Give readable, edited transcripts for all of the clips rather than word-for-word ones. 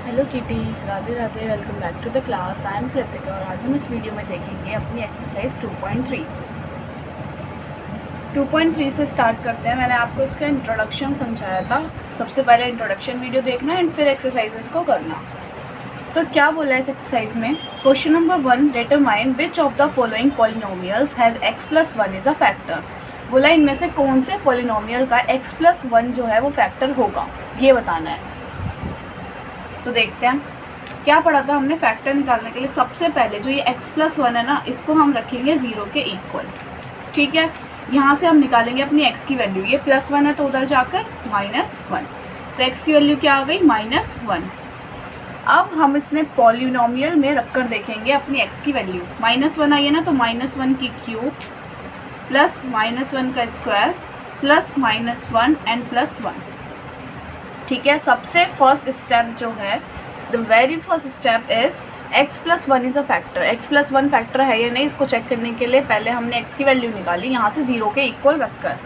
Hello kitties, Radhe Radhe. Welcome back to the class. I am Kritika और आज हम इस वीडियो में देखेंगे अपनी एक्सरसाइज 2.3। 2.3 से स्टार्ट करते हैं। मैंने आपको इसका इंट्रोडक्शन समझाया था। सबसे पहले इंट्रोडक्शन वीडियो देखना एंड फिर एक्सरसाइजेस को करना। तो क्या बोला है इस एक्सरसाइज में? Question number 1, determine which of the following polynomials has x+1 is a factor. बोला इनमें से कौन से पॉलिनोमियल का x+1 जो है वो फैक्टर होगा, ये बताना है। तो देखते हैं क्या पढ़ा था हमने। फैक्टर निकालने के लिए सबसे पहले जो ये x+1 है ना, इसको हम रखेंगे 0 के इक्वल। ठीक है, यहाँ से हम निकालेंगे अपनी x की वैल्यू। ये +1 है तो उधर जाकर -1, तो x की वैल्यू क्या आ गई? -1। अब हम इसने पॉलिनोमियल में रखकर देखेंगे अपनी x की वैल्यू। -1 आई है ना, तो -1 की क्यूब प्लस -1 का स्क्वायर प्लस -1 एंड +1। ठीक है, सबसे फर्स्ट स्टेप जो है, the very first step is x+1 is a factor. x+1 factor है या नहीं, इसको चेक करने के लिए पहले हमने x की वैल्यू निकाली यहाँ से 0 के इक्वल रखकर।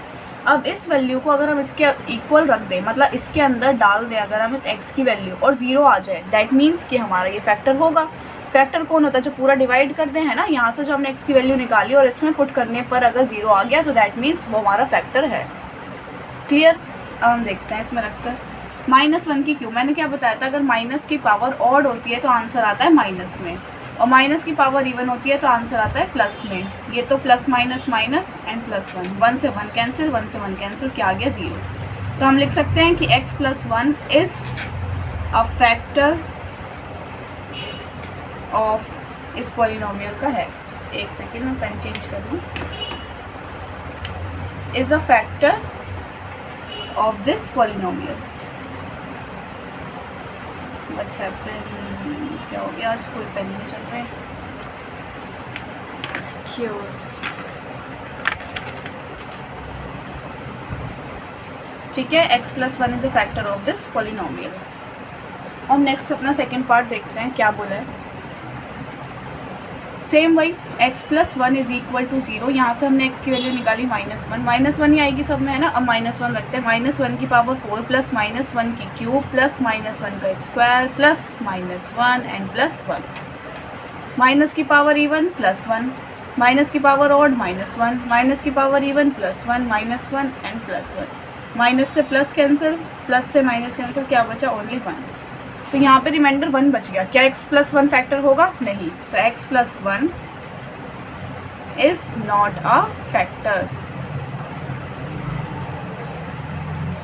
अब इस वैल्यू को अगर हम इसके इक्वल रख दें, मतलब इसके अंदर डाल दें अगर हम इस x की वैल्यू और 0 आ जाए, दैट मीन्स कि हमारा ये फैक्टर होगा। फैक्टर कौन होता है? जो पूरा डिवाइड कर दे, है ना। यहाँ से जो हमने x की वैल्यू निकाली और इसमें पुट करने पर अगर 0 आ गया तो दैट मीन्स वो हमारा फैक्टर है। क्लियर? अब हम देखते हैं इसमें रखकर -1 की क्यूब। मैंने क्या बताया था? अगर माइनस की पावर ऑड होती है तो आंसर आता है माइनस में, और माइनस की पावर इवन होती है तो आंसर आता है प्लस में। ये तो प्लस माइनस माइनस एंड +1, 1 से 1 कैंसिल, 1 से 1 कैंसिल, क्या आ गया? 0। तो हम लिख सकते हैं कि x+1 is a factor of इस पॉलिनोमियल का है। एक सेकेंड में पेन चेंज कर लूँ। Is a factor of this polynomial. What happened? क्या हो गया? आज कोई पेन नहीं चल रहा है। Excuse। ठीक है, x+1 is a factor of this polynomial. अब नेक्स्ट अपना सेकेंड पार्ट देखते हैं क्या बोला है। सेम वही, x+1 इज इक्वल टू 0। यहाँ से हमने x की वैल्यू निकाली -1 ही आएगी सब में, है ना। अब -1 रखते हैं। -1 की पावर 4 प्लस -1 की क्यूब प्लस -1 का स्क्वायर प्लस -1 एंड +1। माइनस की पावर इवन +1, माइनस की पावर ऑड -1, माइनस की पावर इवन +1, -1 एंड +1। माइनस से प्लस कैंसिल, प्लस से माइनस कैंसिल, क्या बचा? ओनली 1। तो यहाँ पे रिमाइंडर 1 बच गया। क्या x+1 फैक्टर होगा? नहीं। तो x+1 is not a factor.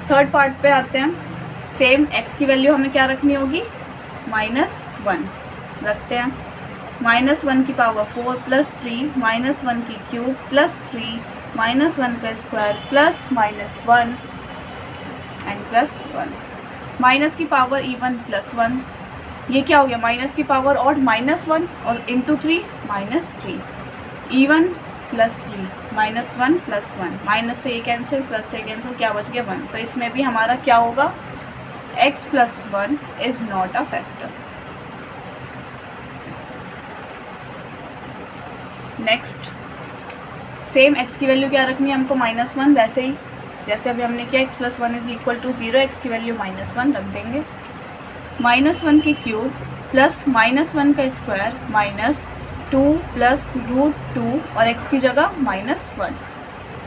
Third part पे आते हैं। सेम x की वैल्यू हमें क्या रखनी होगी? -1 रखते हैं। -1 की पावर 4 प्लस 3, -1 की क्यूब प्लस 3, -1 का स्क्वायर प्लस -1 एंड +1। माइनस की पावर इवन +1। ये क्या हो गया? माइनस की पावर ऑड -1 और इंटू 3 -3, इवन +3, -1 +1, माइनस से ये कैंसिल, प्लस से कैंसिल, क्या बच गया? 1। तो इसमें भी हमारा क्या होगा? x+1 is not a factor. Next, same x की वैल्यू क्या रखनी है हमको? -1। वैसे ही जैसे अभी हमने किया, x+1 is equal to 0, x की वैल्यू -1 रख देंगे। -1 की क्यूब प्लस -1 का स्क्वायर -2 प्लस √2 और x की जगह -1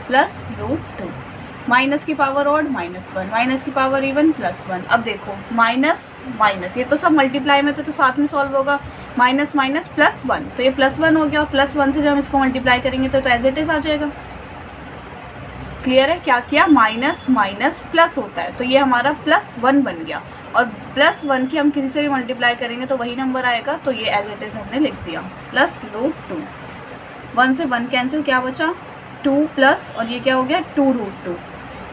प्लस √2। माइनस की पावर ऑड -1, माइनस की पावर इवन +1। अब देखो माइनस माइनस, ये तो सब मल्टीप्लाई में तो साथ में सॉल्व होगा। माइनस माइनस +1, तो ये +1 हो गया। +1 से जब हम इसको मल्टीप्लाई करेंगे तो एज इट इज आ जाएगा। क्लियर है? क्या किया? माइनस माइनस प्लस होता है, तो ये हमारा +1 बन गया। और +1 की हम किसी से भी मल्टीप्लाई करेंगे तो वही नंबर आएगा, तो ये एज इट इज हमने लिख दिया प्लस √2। 1 से 1 कैंसिल, क्या बचा? 2 प्लस, और ये क्या हो गया? 2√2,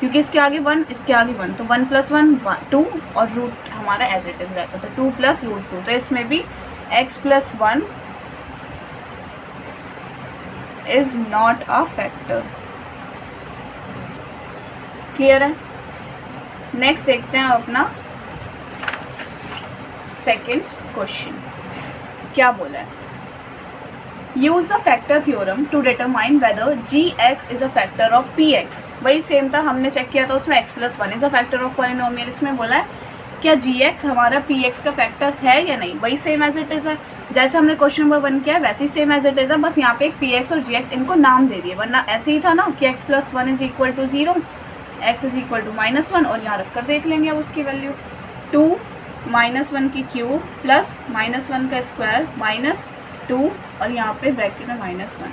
क्योंकि इसके आगे 1, इसके आगे 1, तो 1 + 1 2 और रूट हमारा एज इट इज रहता, तो 2 प्लस √2। तो इसमें भी x+1 is not a factor. Clear है? नेक्स्ट देखते हैं अपना सेकेंड क्वेश्चन क्या बोला है। Use the factor theorem to determine whether gx is a factor of px। वही सेम था, हमने चेक किया था उसमें x+1 is a factor of polynomial. इसमें बोला है क्या gx हमारा px का फैक्टर है या नहीं, वही सेम एज इट इज़ है जैसे हमने क्वेश्चन नंबर 1 किया है, वैसे ही सेम एज इट इज़ है, बस यहाँ पे एक px और gx इनको नाम दे दिए, वरना ऐसे ही था ना कि x + 1 = 0, x = -1, और यहाँ रख कर देख लेंगे अब उसकी वैल्यू 2 -1 की क्यूब प्लस -1 का स्क्वायर -2 और यहाँ पे ब्रैकेट में -1,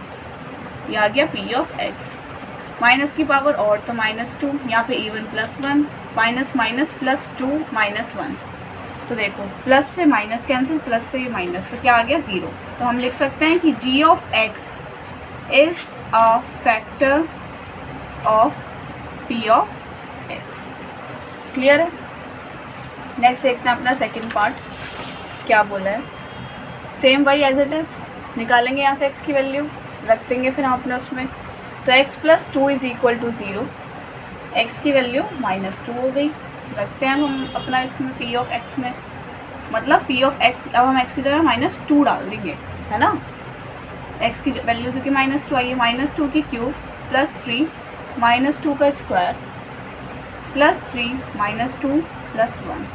ये आ गया p ऑफ x। माइनस की पावर और तो -2, यहाँ पे इवन +1, माइनस माइनस +2 -1, तो देखो प्लस से माइनस कैंसिल, प्लस से ये माइनस, तो क्या आ गया 0। तो हम लिख सकते हैं कि g of x is a factor of p of x। Clear है। नेक्स्ट देखते हैं अपना सेकंड पार्ट क्या बोला है। सेम वही एज इट इज़ निकालेंगे यहाँ से x की वैल्यू रख देंगे फिर हम अपने उसमें, तो x + 2 = 0, x की वैल्यू -2 हो गई, रखते हैं हम अपना इसमें p ऑफ x में, मतलब p ऑफ x अब हम x की जगह -2 डाल देंगे, है ना। x की वैल्यू क्योंकि -2 आई है, -2 की क्यूब प्लस 3 -2 का स्क्वायर प्लस 3 -2 + 1,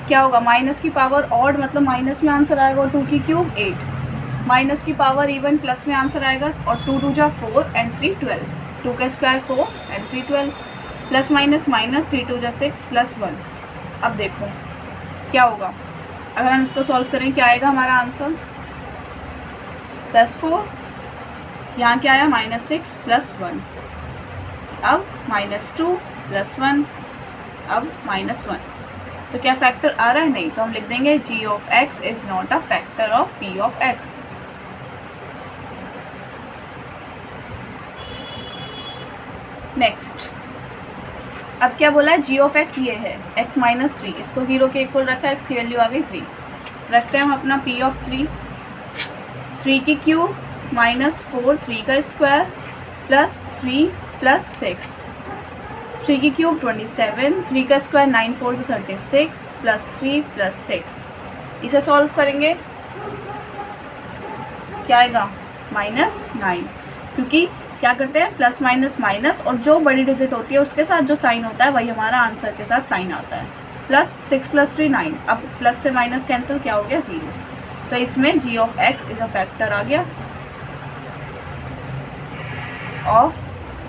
क्या होगा माइनस की पावर ऑड, मतलब माइनस में आंसर आएगा, और 2 की क्यूब 8, माइनस की पावर इवन प्लस में आंसर आएगा, और 2 × 2 = 4 and 3 12, 2 का square 4 and 3 12, plus minus minus, 3 × 2 = 6 + 1। अब देखो क्या होगा, अगर हम इसको सॉल्व करें क्या आएगा हमारा आंसर, +4, यहाँ क्या आया -6 + 1, अब -2 + 1, अब -1, तो क्या फैक्टर आ रहा है, नहीं, तो हम लिख देंगे g of x is not a factor of p of x। Next अब क्या बोला है, g ऑफ x ये है x - 3, इसको 0 के इक्वल रखा है, x की वैल्यू आ गई 3, रखते हैं हम अपना p ऑफ 3, 3 की क्यूब -4, 3 का स्क्वायर प्लस 3 + 6, 3 की क्यूब 27, 3 का स्क्वायर 9 × 4 = 36 प्लस 3 + 6, इसे सॉल्व करेंगे क्या आएगा -9, क्योंकि क्या करते हैं प्लस माइनस माइनस, और जो बड़ी डिजिट होती है उसके साथ जो साइन होता है वही हमारा आंसर के साथ साइन आता है, +6 + 3 9, अब प्लस से माइनस कैंसिल, क्या हो गया 0, तो इसमें g of x is a factor आ गया ऑफ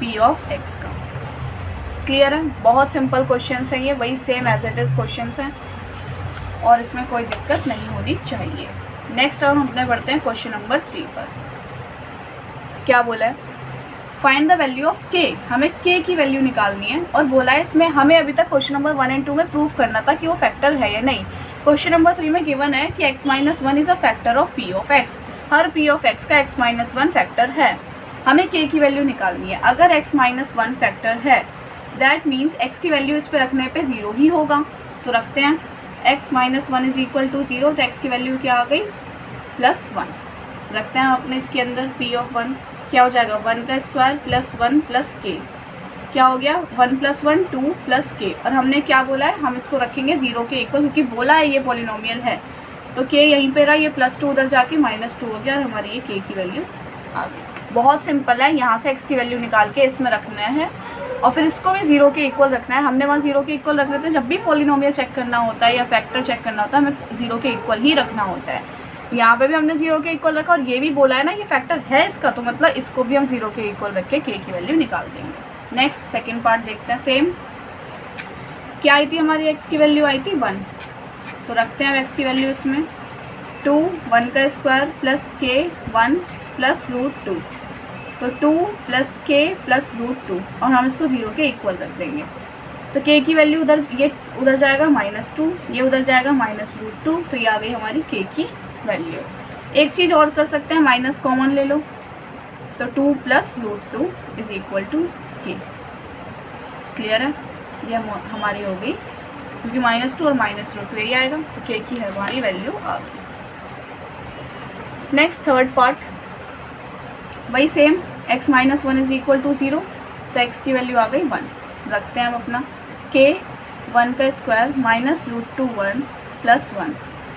p ऑफ x का। क्लियर है, बहुत सिंपल क्वेश्चन है ये, वही same as it is question हैं और इसमें कोई दिक्कत नहीं होनी चाहिए। नेक्स्ट अब हम अपने बढ़ते हैं क्वेश्चन नंबर 3 पर। क्या बोला है, find the value of k, हमें k की वैल्यू निकालनी है, और बोला है इसमें हमें अभी तक क्वेश्चन नंबर 1 और 2 में प्रूव करना था कि वो फैक्टर है या नहीं। क्वेश्चन नंबर 3 में गिवन है कि x - 1 is a factor of p of x, her p of x का x - 1 फैक्टर है, हमें k की वैल्यू निकालनी है। अगर x - 1 फैक्टर है दैट मीन्स x की वैल्यू इस पे रखने पे 0 ही होगा, तो रखते हैं x - 1 = 0, तो x की वैल्यू क्या आ गई +1, रखते हैं अपने इसके अंदर p ऑफ 1, क्या हो जाएगा 1 का स्क्वायर प्लस 1 + k, क्या हो गया 1 + 1 2 + k, और हमने क्या बोला है हम इसको रखेंगे 0 के इक्वल, क्योंकि बोला है ये पॉलिनोमियल है, तो k यहीं पे रहा, ये +2 उधर जाके -2 हो गया, और हमारी ये k की वैल्यू आ गई। बहुत सिंपल है, यहाँ से x की वैल्यू निकाल के इसमें रखना है, और फिर इसको भी 0 के इक्वल रखना है। हमने वहाँ 0 के इक्वल रख रहे थे, जब भी पॉलिनोमियल चेक करना होता है या फैक्टर चेक करना होता है हमें 0 के इक्वल ही रखना होता है। यहाँ पे भी हमने 0 के इक्वल रखा, और ये भी बोला है ना ये फैक्टर है इसका, तो मतलब इसको भी हम 0 के इक्वल रख के k की वैल्यू निकाल देंगे। नेक्स्ट सेकेंड पार्ट देखते हैं। सेम क्या आई थी हमारी x की वैल्यू आई थी 1, तो रखते हैं x की वैल्यू इसमें 2, 1 का स्क्वायर प्लस k 1 प्लस √2, तो 2 + k + √2, और हम इसको 0 के इक्वल रख देंगे, तो k की वैल्यू उधर, ये उधर जाएगा -2, ये उधर जाएगा -√2, तो ये आ गई हमारी k की वैल्यू। एक चीज़ और कर सकते हैं, माइनस कॉमन ले लो, तो 2 + √2 = k। क्लियर है, ये हमारी हो गई, क्योंकि -2 और -√2 यही आएगा, तो k की है हमारी वैल्यू आ गई। नेक्स्ट थर्ड पार्ट, वही सेम x - 1 = 0, तो x की वैल्यू आ गई 1, रखते हैं हम अपना k 1 का स्क्वायर -√2 1 + 1,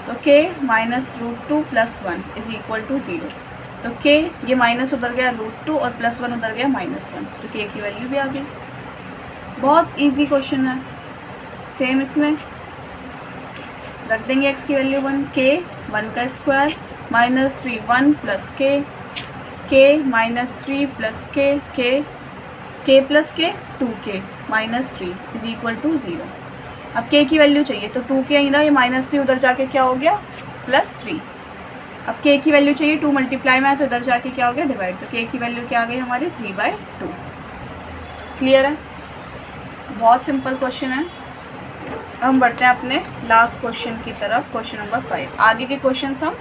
तो k -√2 + 1 = 0, तो k ये माइनस उधर गया √2 और +1 उधर गया -1, तो k की वैल्यू भी आ गई। बहुत इजी क्वेश्चन है, सेम इसमें रख देंगे एक्स की वैल्यू 1, के 1 का स्क्वायर माइनस 3 1 प्लस के माइनस 3 प्लस के प्लस के 2k minus 3 is equal to 0। अब k की वैल्यू चाहिए तो 2k आई ना, ये माइनस 3 उधर जाके क्या हो गया प्लस 3। अब k की वैल्यू चाहिए 2 मल्टीप्लाई में है तो इधर जाके क्या हो गया डिवाइड, तो k की वैल्यू क्या आ गई हमारी 3/2। क्लियर है, बहुत सिंपल क्वेश्चन है। हम बढ़ते हैं अपने लास्ट क्वेश्चन की तरफ, क्वेश्चन नंबर 5। आगे के क्वेश्चन हम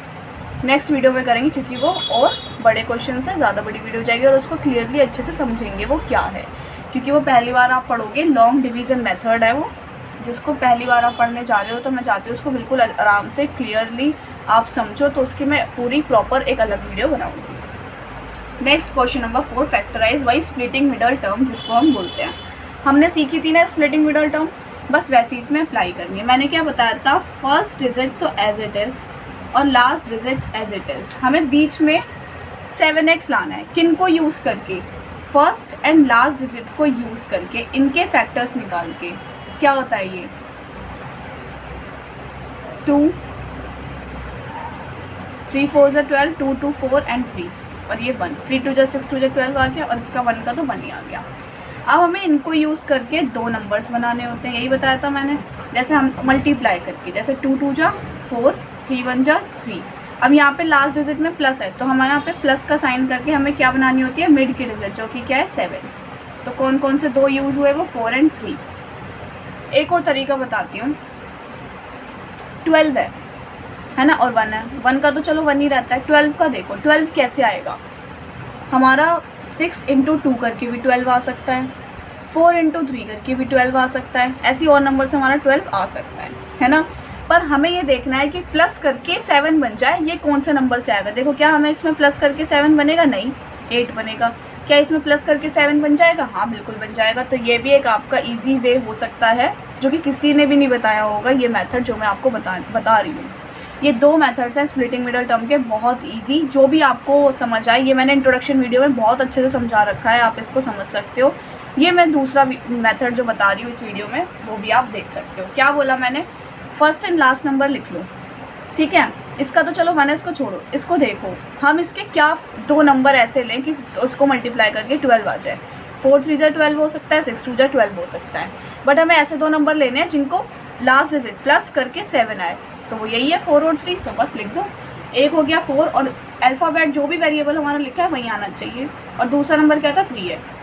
नेक्स्ट वीडियो में करेंगे क्योंकि वो और बड़े क्वेश्चन से ज़्यादा बड़ी वीडियो जाएगी और उसको क्लियरली अच्छे से समझेंगे वो क्या है, क्योंकि वो पहली बार आप पढ़ोगे। लॉन्ग डिवीज़न मेथड है वो, जिसको पहली बार आप पढ़ने जा रहे हो तो मैं चाहती हूँ उसको बिल्कुल आराम से क्लियरली आप समझो, तो उसकी मैं पूरी प्रॉपर एक अलग वीडियो बनाऊँगी। Next question number 4, factorise by splitting middle term, जिसको हम बोलते हैं। हमने सीखी थी ना स्प्लिटिंग मिडल टर्म, बस वैसे इसमें अप्लाई करनी है। मैंने क्या बताया था, फर्स्ट डिजिट तो एज इट इज़ और last digit as it is. हमें बीच में 7x लाना है, किन को यूज़ करके, फर्स्ट एंड लास्ट डिजिट को यूज़ करके, इनके फैक्टर्स निकाल के। क्या होता है ये 2 3 4 12, 2 2 4 एंड 3, और ये 1 3 2 6 2 12 आ गया, और इसका 1 का तो 1 ही आ गया। अब हमें इनको यूज़ करके दो नंबर्स बनाने होते हैं, यही बताया था मैंने। जैसे हम मल्टीप्लाई करके, जैसे 2 2 जा 4, 3 1 जा 3। अब यहाँ पे लास्ट डिजिट में प्लस है तो हमारे यहाँ पे प्लस का साइन करके हमें क्या बनानी होती है, मिड की डिजिट, जो कि क्या है 7। तो कौन कौन से दो यूज़ हुए, वो 4 एंड 3। एक और तरीका बताती हूँ, 12 है ना, और 1 है। 1 का तो चलो 1 ही रहता है, 12 का देखो 12 कैसे आएगा हमारा, 6 इंटू 2 करके भी 12 आ सकता है, 4 इंटू 3 करके भी 12 आ सकता है, ऐसी और नंबर से हमारा 12 आ सकता है ना। पर हमें ये देखना है कि प्लस करके 7 बन जाए, ये कौन से नंबर से आएगा। देखो क्या हमें इसमें प्लस करके 7 बनेगा, नहीं 8 बनेगा। क्या इसमें प्लस करके 7 बन जाएगा, हाँ बिल्कुल बन जाएगा। तो ये भी एक आपका ईजी वे हो सकता है, जो कि किसी ने भी नहीं बताया होगा, ये मेथड जो मैं आपको बता रही हूँ। ये दो मेथड्स हैं स्प्लिटिंग मिडल टर्म के, बहुत इजी, जो भी आपको समझ आए। ये मैंने इंट्रोडक्शन वीडियो में बहुत अच्छे से समझा रखा है, आप इसको समझ सकते हो। ये मैं दूसरा मेथड जो बता रही हूँ इस वीडियो में, वो भी आप देख सकते हो। क्या बोला मैंने, फर्स्ट एंड लास्ट नंबर लिख लो, ठीक है। इसका तो चलो 1 है, इसको छोड़ो, इसको देखो हम इसके क्या दो नंबर ऐसे लें कि उसको मल्टीप्लाई करके 12 आ जाए। 4 3 12 हो सकता है, 6 2 12 हो सकता है, बट हमें ऐसे दो नंबर लेने हैं जिनको लास्ट डिजिट प्लस करके 7 आए, तो वो यही है 4 और 3। तो बस लिख दो, एक हो गया 4 और अल्फ़ाबेट जो भी वेरिएबल हमारा लिखा है वही आना चाहिए, और दूसरा नंबर क्या था 3x।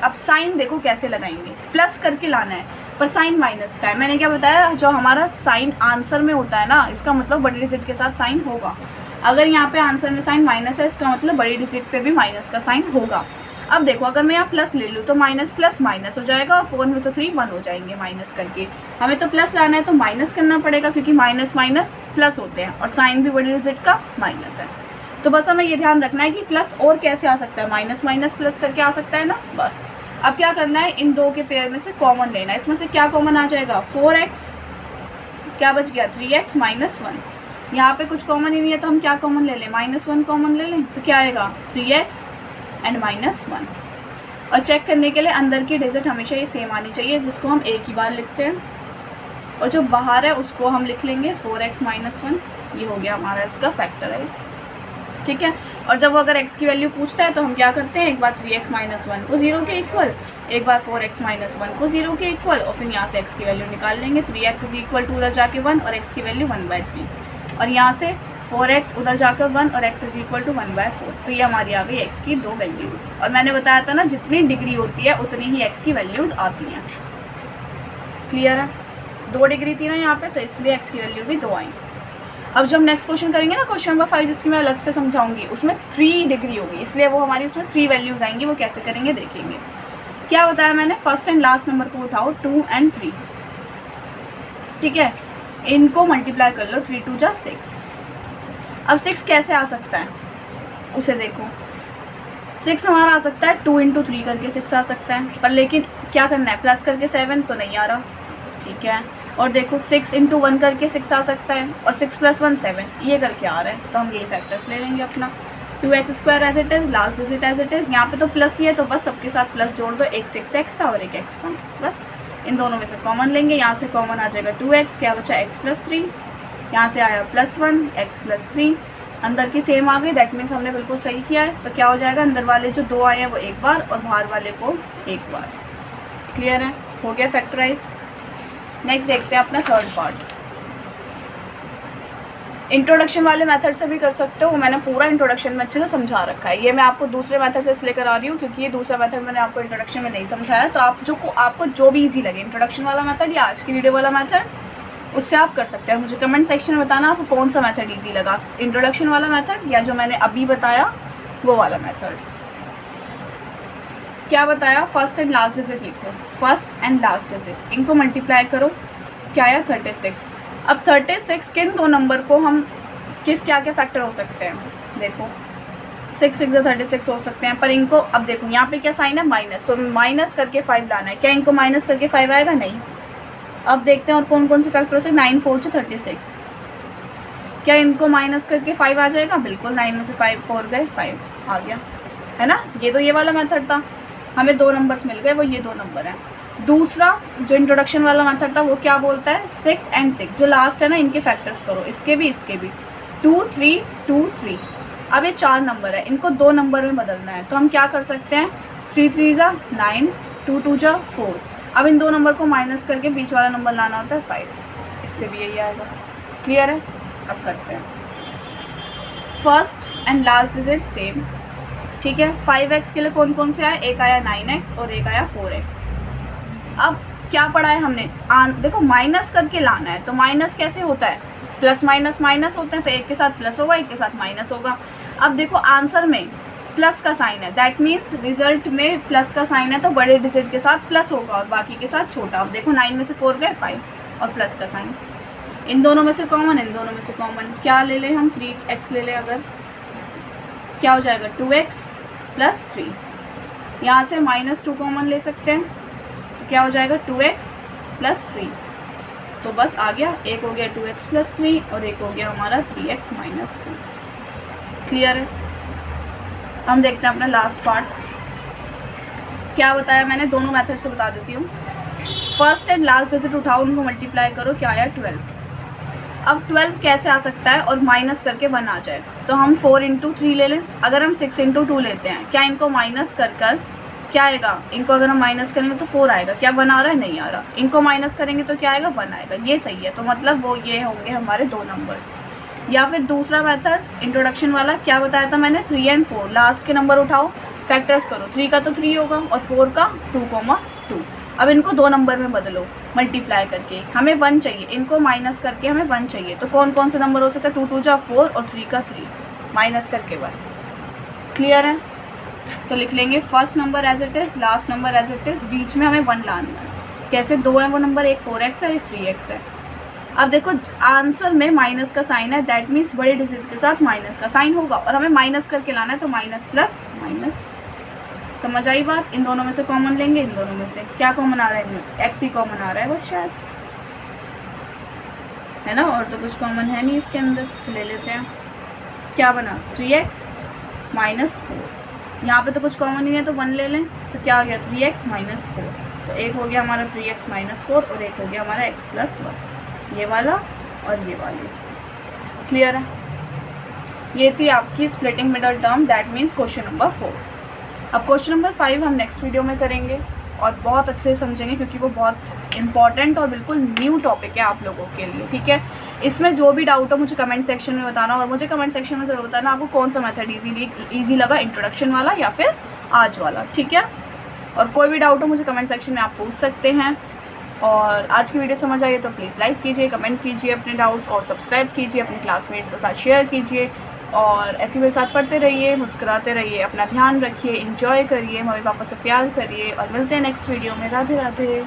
अब साइन देखो कैसे लगाएंगे, प्लस करके लाना है पर साइन माइनस का है। मैंने क्या बताया, जो हमारा साइन आंसर में होता है ना, इसका मतलब बड़ी डिजिट के साथ साइन होगा। अगर यहाँ पे आंसर में साइन माइनस है, इसका मतलब बड़ी डिजिट पे भी माइनस का साइन होगा। अब देखो अगर मैं यहाँ प्लस ले लूँ तो माइनस प्लस माइनस हो जाएगा, और 4 में से 3 1 हो जाएंगे माइनस करके। हमें तो प्लस लाना है तो माइनस करना पड़ेगा, क्योंकि माइनस माइनस प्लस होते हैं, और साइन भी बड़ी डिजिट का माइनस है। तो बस हमें ये ध्यान रखना है कि प्लस और कैसे आ सकता है, माइनस माइनस प्लस करके आ सकता है ना। बस अब क्या करना है, इन दो के पेयर में से कॉमन लेना है। इसमें से क्या कॉमन आ जाएगा, 4x, क्या बच गया 3x माइनस 1। यहाँ पे कुछ कॉमन ही नहीं है तो हम क्या कॉमन ले लें, -1 कॉमन ले लें, तो क्या आएगा 3x एंड -1। और चेक करने के लिए अंदर की डिजिट हमेशा ये सेम आनी चाहिए, जिसको हम एक ही बार लिखते हैं, और जो बाहर है उसको हम लिख लेंगे 4x माइनस 1। ये हो गया हमारा इसका फैक्टराइज, ठीक है। और जब वो अगर x की वैल्यू पूछता है तो हम क्या करते हैं, एक बार 3x माइनस 1 को 0 के इक्वल, एक बार 4x माइनस 1 को 0 के इक्वल, और फिर यहाँ से x की वैल्यू निकाल लेंगे। 3x इज इक्वल टू उधर जाके 1 और x की वैल्यू 1/3, और यहाँ से 4x उधर जाकर 1 और x इज इक्वल टू 1/4। तो ये हमारी आ गई x की दो वैल्यूज़। और मैंने बताया था ना, जितनी डिग्री होती है उतनी ही x की वैल्यूज़ आती हैं। क्लियर है, 2 डिग्री थी ना यहाँ पे, तो इसलिए x की वैल्यू भी 2 आई। अब जब नेक्स्ट क्वेश्चन करेंगे ना, क्वेश्चन नंबर 5, जिसकी मैं अलग से समझाऊंगी, उसमें 3 डिग्री होगी, इसलिए वो हमारी उसमें 3 वैल्यूज़ आएंगी। वो कैसे करेंगे देखेंगे। क्या बताया मैंने, फर्स्ट एंड लास्ट नंबर को उठाओ 2 एंड 3, ठीक है। इनको मल्टीप्लाई कर लो, 3 2 जा 6। अब 6 कैसे आ सकता है उसे देखो, 6 हमारा आ सकता है 2 इंटू 3 करके 6 आ सकता है, पर लेकिन क्या करना है, प्लस करके 7 तो नहीं आ रहा, ठीक है। और देखो 6 इंटू 1 करके 6 आ सकता है, और 6 + 1 7 ये करके आ रहा है, तो हम ये फैक्टर्स ले लेंगे अपना। 2x² as it is, last digit as it is. यहाँ पे तो प्लस ही है तो बस सबके साथ प्लस जोड़ दो, एक 6x था और एक x था, बस इन दोनों में से कॉमन लेंगे। यहाँ से कॉमन आ जाएगा 2x, क्या बचा x + 3, यहाँ से आया +1 x + 3, अंदर की सेम आ गई, दैट मीन्स हमने बिल्कुल सही किया है। तो क्या हो जाएगा, अंदर वाले जो 2 आए हैं वो एक बार और बाहर वाले को एक बार। क्लियर है, हो गया फैक्टराइज। नेक्स्ट देखते हैं अपना थर्ड पार्ट। इंट्रोडक्शन वाले मेथड से भी कर सकते हो, मैंने पूरा इंट्रोडक्शन में अच्छे से समझा रखा है। ये मैं आपको दूसरे मेथड से इसलिए करा रही हूँ क्योंकि ये दूसरा मेथड मैंने आपको इंट्रोडक्शन में नहीं समझाया। तो आपको जो भी ईजी लगे, इंट्रोडक्शन वाला मेथड या आज की वीडियो वाला मेथड, उससे आप कर सकते हैं। मुझे कमेंट सेक्शन में बताना आपको कौन सा मेथड ईजी लगा, इंट्रोडक्शन वाला मेथड या जो मैंने अभी बताया वो वाला मेथड। क्या बताया, फर्स्ट एंड लास्ट डिजिट लिखो, फर्स्ट एंड लास्ट डिजिट इनको मल्टीप्लाई करो, क्या आया 36। अब 36 किन दो नंबर को हम क्या क्या फैक्टर हो सकते हैं, देखो 6 6 36 हो सकते हैं, पर इनको अब देखो यहाँ पे क्या साइन है, माइनस, तो माइनस करके 5 लाना है। क्या इनको माइनस करके 5 आएगा, नहीं। अब देखते हैं और कौन कौन से फैक्टर हो सकते, 9 4 36, क्या इनको माइनस करके 5 आ जाएगा, बिल्कुल। 9 में से 5 4 गए, 5 आ गया, है ना। ये तो ये वाला मेथड था, हमें 2 नंबर्स मिल गए, वो ये 2 नंबर हैं। दूसरा जो इंट्रोडक्शन वाला मेथड था वो क्या बोलता है, 6 and 6 जो लास्ट है ना, इनके फैक्टर्स करो, इसके भी इसके भी, 2 3 2 3। अब ये 4 नंबर है, इनको 2 नंबर में बदलना है, तो हम क्या कर सकते हैं, 3 3 जा 9, 2 2 जा 4। अब इन 2 नंबर को माइनस करके बीच वाला नंबर लाना होता है 5, इससे भी यही आएगा। क्लियर है, अब करते हैं। First and last digit same, ठीक है। 5x के लिए कौन कौन से आए, एक आया 9x और एक आया 4x। अब क्या पढ़ा है हमने, देखो माइनस करके लाना है, तो माइनस कैसे होता है, प्लस माइनस माइनस होते हैं, तो एक के साथ प्लस होगा, एक के साथ माइनस होगा। अब देखो आंसर में प्लस का साइन है, दैट मीन्स रिजल्ट में प्लस का साइन है, तो बड़े डिजिट के साथ प्लस होगा और बाकी के साथ छोटा। अब देखो 9 में से 4 गए, 5 और प्लस का साइन, इन दोनों में से कॉमन, इन दोनों में से कॉमन, क्या ले लें हम, 3x ले लें, अगर क्या हो जाएगा 2x + 3। यहाँ से -2 कॉमन ले सकते हैं, तो क्या हो जाएगा 2x + 3। तो बस आ गया, एक हो गया 2x + 3 और एक हो गया हमारा 3x - 2। क्लियर है, हम देखते हैं अपना लास्ट पार्ट। क्या बताया मैंने, दोनों मेथड से बता देती हूँ। फर्स्ट एंड लास्ट डिजिट उठाओ, उनको मल्टीप्लाई करो, क्या आया 12। अब 12 कैसे आ सकता है और माइनस करके 1 आ जाए, तो हम 4 × 3 ले लें। अगर हम 6 × 2 लेते हैं, क्या इनको माइनस कर क्या आएगा, इनको अगर हम माइनस करेंगे तो 4 आएगा, क्या 1 आ रहा है, नहीं आ रहा। इनको माइनस करेंगे तो क्या आएगा, 1 आएगा, ये सही है। तो मतलब वो ये होंगे हमारे 2 नंबर्स। या फिर दूसरा मेथड इंट्रोडक्शन वाला, क्या बताया था मैंने, 3 and 4 लास्ट के नंबर उठाओ, फैक्टर्स करो, 3 का तो 3 होगा और 4 का 2,2। अब इनको 2 नंबर में बदलो मल्टीप्लाई करके, हमें 1 चाहिए, इनको माइनस करके हमें 1 चाहिए। तो कौन कौन से नंबर हो सकते हैं, 2 2 जा 4 और 3 का 3, माइनस करके 1। क्लियर है, तो लिख लेंगे first number as it is, last number as it is, बीच में हमें 1 लाना है। कैसे, 2 है वो नंबर, एक 4x है, एक 3x है। अब देखो आंसर में माइनस का साइन है, दैट मीन्स बड़े डिजिट के साथ माइनस का साइन होगा और हमें माइनस करके लाना है, तो माइनस प्लस माइनस। समझ आई बात, इन दोनों में से कॉमन लेंगे, इन दोनों में से क्या कॉमन आ रहा है, इनमें x ही कॉमन आ रहा है बस शायद, है ना, और तो कुछ कॉमन है नहीं इसके अंदर, तो ले लेते हैं। क्या बना, 3x - 4। यहाँ पे तो कुछ कॉमन नहीं है, तो 1 ले लें, तो क्या हो गया 3x - 4। तो एक हो गया हमारा 3x - 4 और एक हो गया हमारा x + 1, ये वाला और ये वाली। क्लियर है, ये थी आपकी splitting middle term, that means question number 4। अब क्वेश्चन नंबर 5 हम नेक्स्ट वीडियो में करेंगे और बहुत अच्छे से समझेंगे क्योंकि वो बहुत इंपॉर्टेंट और बिल्कुल न्यू टॉपिक है आप लोगों के लिए, ठीक है। इसमें जो भी डाउट हो मुझे कमेंट सेक्शन में बताना, और मुझे कमेंट सेक्शन में ज़रूर बताना आपको कौन सा मेथड ईजी लगा, इंट्रोडक्शन वाला या फिर आज वाला, ठीक है। और कोई भी डाउट हो मुझे कमेंट सेक्शन में आप पूछ सकते हैं। और आज की वीडियो समझ आई है तो प्लीज़ लाइक कीजिए, कमेंट कीजिए अपने डाउट्स और सब्सक्राइब कीजिए, अपने क्लासमेट्स के साथ शेयर कीजिए और ऐसे मेरे साथ पढ़ते रहिए, मुस्कुराते रहिए, अपना ध्यान रखिए, एंजॉय करिए, मम्मी पापा से प्यार करिए और मिलते हैं नेक्स्ट वीडियो में। राधे राधे।